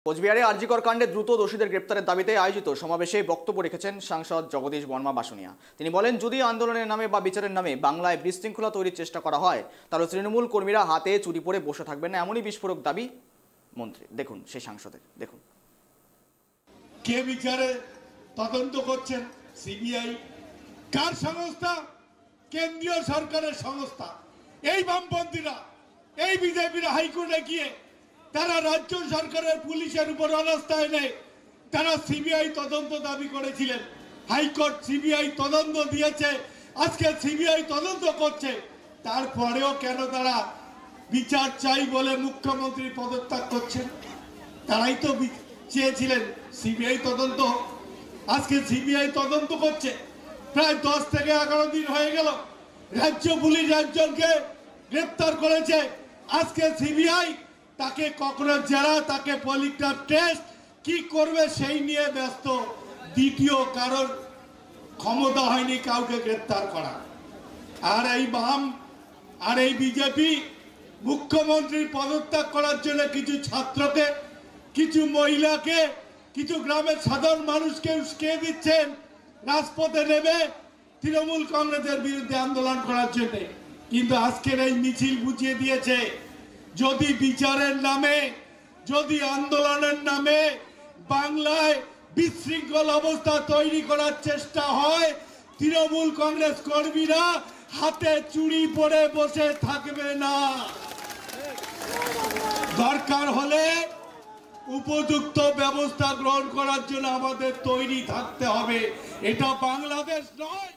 কোচবিহারে আরজিকর কাণ্ডে দ্রুত দোষীদের গ্রেপ্তারের দাবিতে আয়োজিত সমাবেশে বক্তব্য রেখেছেন সাংসদ জগদীশ বর্মা বাসুনিয়া। তিনি বলেন, যদি আন্দোলনের নামে বা বিচারের নামে বাংলায় বিশৃঙ্খলা তৈরির চেষ্টা করা হয় তাহলে তৃণমূল কর্মীরা হাতে চুরি পরে বসে থাকবেন না, এমনই বিস্ফোরক দাবি মন্ত্রী। দেখুন সেই সাংসদের, দেখুন। কে বিচারে তদন্ত করছেন? সিবিআই। কার সংস্থা? কেন্দ্রীয় সরকারের সংস্থা। এই বামপন্থীরা, এই বিজেপিরা হাইকোর্টে গিয়ে তারা রাজ্য সরকারের পুলিশের উপর অনাস্থা এনে তারা সিবিআই তদন্ত দাবি করেছিলেন। হাইকোর্ট সিবিআই তদন্ত দিয়েছে, আজকে সিবিআই তদন্ত করছে। তারপরেও কেন তারা বিচার চাই বলে মুখ্যমন্ত্রী পদত্যাগ করছেন? তারাই তো চেয়েছিলেন সিবিআই তদন্ত। আজকে সিবিআই তদন্ত করছে। প্রায় 10 থেকে 11 দিন হয়ে গেল রাজ্য পুলিশ একজনকে গ্রেপ্তার করেছে। আজকে সিবিআই তাকে ককরোচ জেরা, তাকে পলিগ্রাফ টেস্ট কি করবে সেই নিয়ে ব্যস্ত। দ্বিতীয় কারণ ক্ষমতা হয়নি কাউকে গ্রেপ্তার করা। আর এই বাম আর এই বিজেপি মুখ্যমন্ত্রীর পদত্যাগ করার জন্য কিছু ছাত্রকে, কিছু মহিলাকে, কিছু গ্রামের সাধারণ মানুষকে উস্কে দিচ্ছেন রাজপথে নেমে তৃণমূল কংগ্রেসের বিরুদ্ধে আন্দোলন করার জন্য। কিন্তু আজকের এই মিছিল বুঝিয়ে দিয়েছে, যদি বিচারের নামে, যদি আন্দোলনের নামে বাংলায় বিশৃঙ্খল অবস্থা তৈরি করার চেষ্টা হয়, তৃণমূল কংগ্রেস কর্মীরা হাতে চুরি পরে বসে থাকবে না। দরকার হলে উপযুক্ত ব্যবস্থা গ্রহণ করার জন্য আমাদের তৈরি থাকতে হবে। এটা বাংলাদেশ নয়।